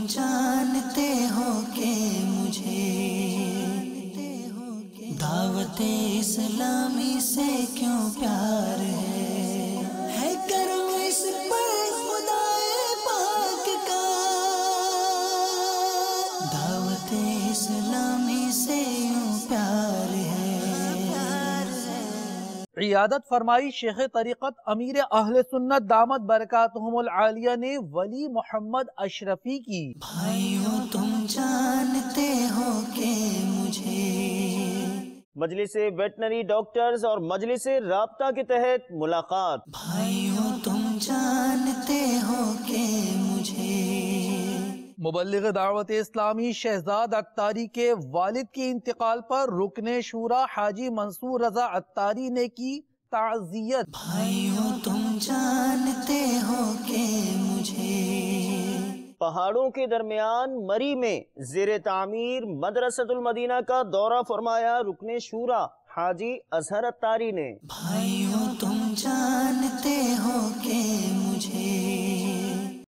جانتے ہو کہ مجھے دعوت اسلامی سے کیوں پیار ہے کرم اس پر خدائے پاک کا، دعوت اسلامی سے یوں پیار ہے۔ عیادت فرمائی شیخ طریقت امیر اہل سنت دامت برکاتہم العالیہ نے ولی محمد اشرفی کی۔ بھائیوں تم جانتے ہو کہ مجھے مجلس ویٹنری ڈاکٹرز اور مجلس رابطہ کے تحت ملاقات۔ بھائیوں تم جانتے ہو کہ مجھے مبلغ دعوت اسلامی شہزاد عطاری کے والد کے انتقال پر رکن شورا حاجی منصور رضا عطاری نے کی تعزیت۔ بھائیوں تم جانتے ہو کہ مجھے پہاڑوں کے درمیان مری میں زیر تعمیر مدرسۃ المدینہ کا دورہ فرمایا رکن شورا حاجی اظہر عطاری نے۔ بھائیوں تم